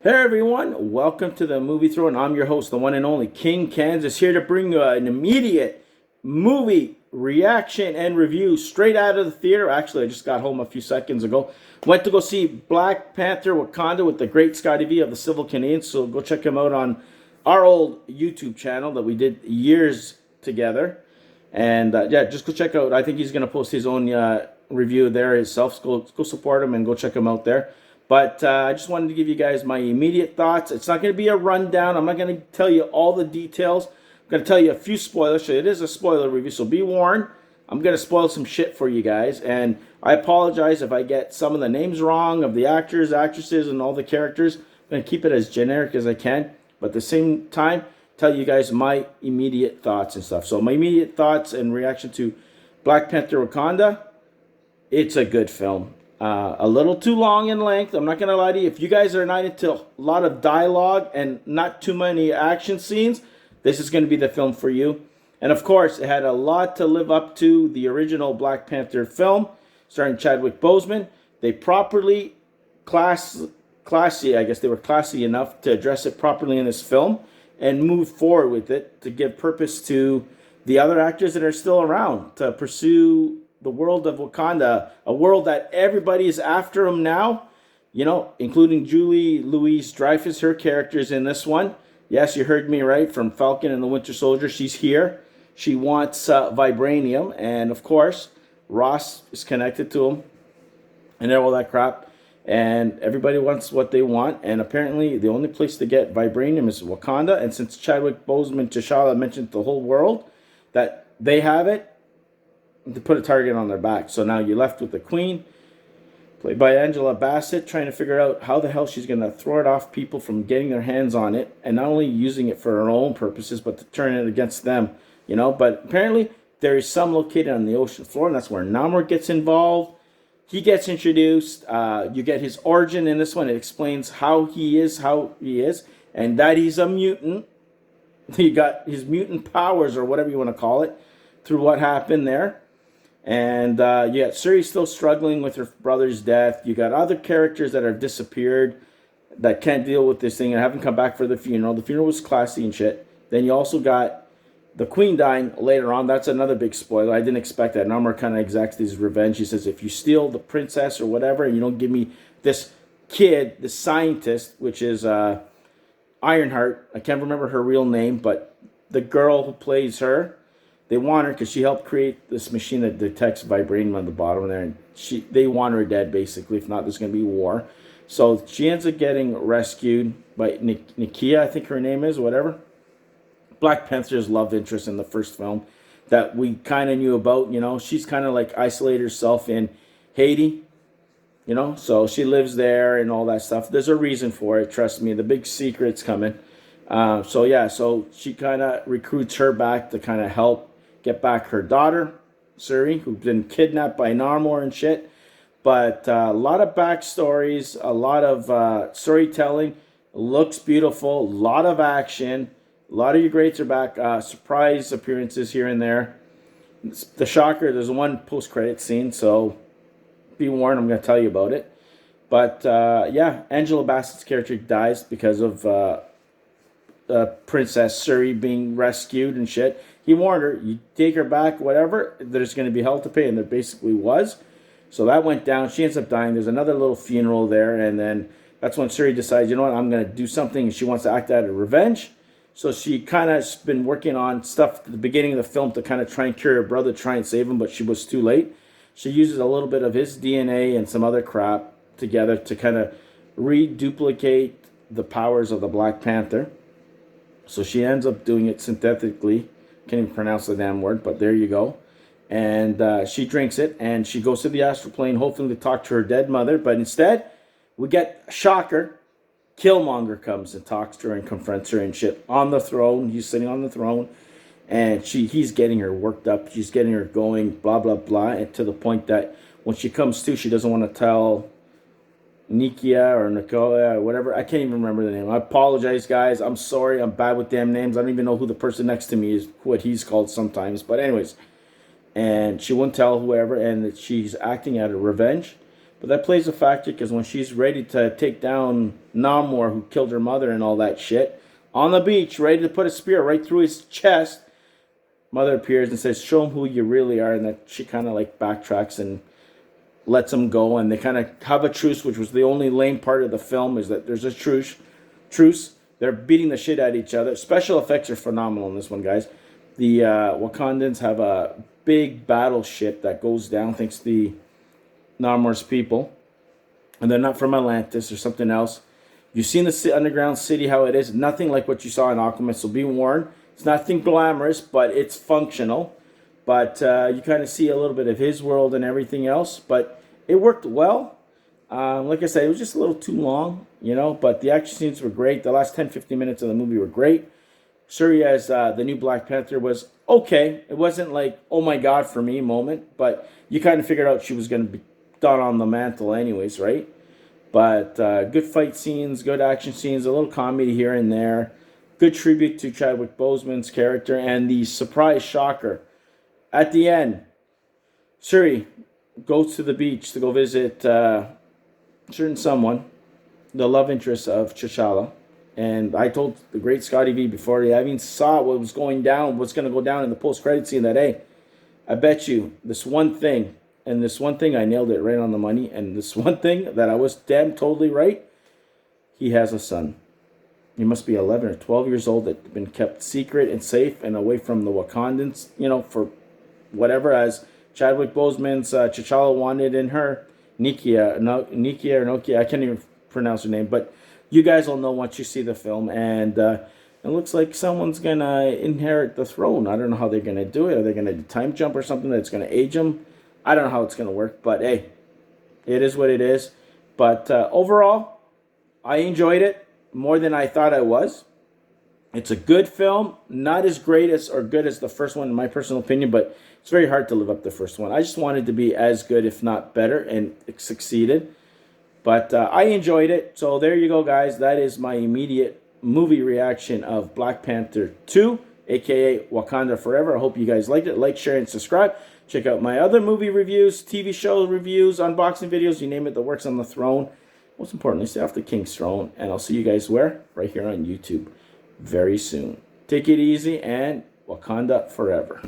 Hey everyone, welcome to the Movie Throne. I'm your host, the one and only King Kansas, here to bring you an immediate movie reaction and review straight out of the theater. Actually, I just got home a few seconds ago. Went to go see Black Panther Wakanda with the great Scotty V of the Civil Canadians, so go check him out on our old YouTube channel that we did years together. And yeah, just go check out. I think he's going to post his own review there himself. So go support him and go check him out there. But I just wanted to give you guys my immediate thoughts. It's not going to be a rundown. I'm not going to tell you all the details. I'm going to tell you a few spoilers. So it is a spoiler review, so be warned. I'm going to spoil some shit for you guys. And I apologize if I get some of the names wrong of the actors, actresses, and all the characters. I'm going to keep it as generic as I can. But at the same time, tell you guys my immediate thoughts and stuff. So my immediate thoughts and reaction to Black Panther Wakanda. It's a good film. A little too long in length. I'm not going to lie to you. If you guys are not into a lot of dialogue and not too many action scenes, this is going to be the film for you. And of course, it had a lot to live up to the original Black Panther film, starring Chadwick Boseman. They properly classy, I guess they were classy enough to address it properly in this film and move forward with it to give purpose to the other actors that are still around to pursue the world of Wakanda, a world that everybody is after him now, you know, including Julie Louis-Dreyfus, her character's in this one. Yes, you heard me right, from Falcon and the Winter Soldier. She's here. She wants vibranium, and of course, Ross is connected to him, and all that crap. And everybody wants what they want, and apparently the only place to get vibranium is Wakanda. And since Chadwick Boseman, T'Challa mentioned the whole world that they have it, to put a target on their back. So now you're left with the Queen, played by Angela Bassett, trying to figure out how the hell she's going to throw it off people from getting their hands on it, and not only using it for her own purposes, but to turn it against them, you know. But apparently there is some located on the ocean floor, and that's where Namor gets involved. He gets introduced. You get his origin in this one. It explains how he is, and that he's a mutant. He got his mutant powers, or whatever you want to call it, through what happened there. And you got Shuri still struggling with her brother's death. You got other characters that have disappeared that can't deal with this thing and haven't come back for the funeral. The funeral was classy and shit. Then you also got the Queen dying later on. That's another big spoiler. I didn't expect that. Namor kind of exacts his revenge. He says, if you steal the princess or whatever, and you don't give me this kid, this scientist, which is Ironheart. I can't remember her real name, but the girl who plays her, they want her because she helped create this machine that detects vibranium on the bottom there, and they want her dead, basically. If not, there's going to be war. So she ends up getting rescued by Nakia, I think her name is, whatever. Black Panther's love interest in the first film that we kind of knew about, you know. She's kind of like isolated herself in Haiti, you know. So she lives there and all that stuff. There's a reason for it, trust me. The big secret's coming. So yeah, so she kind of recruits her back to kind of help get back her daughter, Shuri, who's been kidnapped by Namor and shit. But a lot of backstories, a lot of storytelling. Looks beautiful, a lot of action. A lot of your greats are back. Surprise appearances here and there. The shocker, there's one post-credit scene, so be warned, I'm going to tell you about it. But yeah, Angela Bassett's character dies because of Princess Shuri being rescued and shit. He warned her, you take her back, whatever, there's going to be hell to pay, and there basically was. So that went down. She ends up dying. There's another little funeral there, and then that's when Shuri decides, you know what, I'm going to do something, and she wants to act out of revenge. So she kind of been working on stuff at the beginning of the film to kind of try and cure her brother, try and save him, but she was too late. She uses a little bit of his DNA and some other crap together to kind of reduplicate the powers of the Black Panther. So she ends up doing it synthetically. Can't even pronounce the damn word, but there you go. And she drinks it, and she goes to the astral plane, hoping to talk to her dead mother. But instead, we get a shocker. Killmonger comes and talks to her and confronts her and shit on the throne. He's sitting on the throne, and he's getting her worked up. She's getting her going, blah, blah, blah, and to the point that when she comes to, she doesn't want to tell Nikia or Nicola or whatever. I can't even remember the name. I apologize, guys. I'm sorry. I'm bad with damn names. I don't even know who the person next to me is, what he's called sometimes. But anyways, and she won't tell whoever, and she's acting out of revenge. But that plays a factor because when she's ready to take down Namor, who killed her mother and all that shit, on the beach, ready to put a spear right through his chest, Mother appears and says, show him who you really are. And that she kind of like backtracks and lets him go. And they kind of have a truce, which was the only lame part of the film, is that there's a truce. They're beating the shit out of each other. Special effects are phenomenal in this one, guys. The Wakandans have a big battleship that goes down thanks to the Namor's people. And they're not from Atlantis or something else. You've seen the underground city, how it is. Nothing like what you saw in Aquaman, so be warned. It's nothing glamorous, but it's functional. But you kind of see a little bit of his world and everything else. But it worked well. Like I said, it was just a little too long, you know. But the action scenes were great. The last 10-15 minutes of the movie were great. Shuri as the new Black Panther was okay. It wasn't like, oh my God, for me moment. But you kind of figured out she was going to be done on the mantle anyways, right? But good fight scenes, good action scenes, a little comedy here and there. Good tribute to Chadwick Boseman's character. And the surprise shocker. At the end, Shuri goes to the beach to go visit certain someone, the love interest of T'Challa. And I told the great Scotty V before I even saw what was going down, what's going to go down in the post-credit scene, that, hey, I bet you this one thing, and this one thing I nailed it right on the money, and this one thing that I was damn totally right, he has a son. He must be 11 or 12 years old, that been kept secret and safe and away from the Wakandans, you know, for whatever, as Chadwick Boseman's T'Challa wanted in her, Nikia or Nokia, I can't even pronounce her name, but you guys will know once you see the film. And it looks like someone's going to inherit the throne. I don't know how they're going to do it. Are they going to do time jump or something that's going to age them? I don't know how it's going to work, but hey, it is what it is. But overall, I enjoyed it more than I thought I was. It's a good film, not as great as or good as the first one in my personal opinion, but it's very hard to live up to the first one. I just wanted to be as good, if not better, and it succeeded. But I enjoyed it. So there you go, guys. That is my immediate movie reaction of Black Panther 2, a.k.a. Wakanda Forever. I hope you guys liked it. Like, share, and subscribe. Check out my other movie reviews, TV show reviews, unboxing videos, you name it, that works on the throne. Most importantly, stay off the King's throne. And I'll see you guys where? Right here on YouTube very soon. Take it easy, and Wakanda Forever.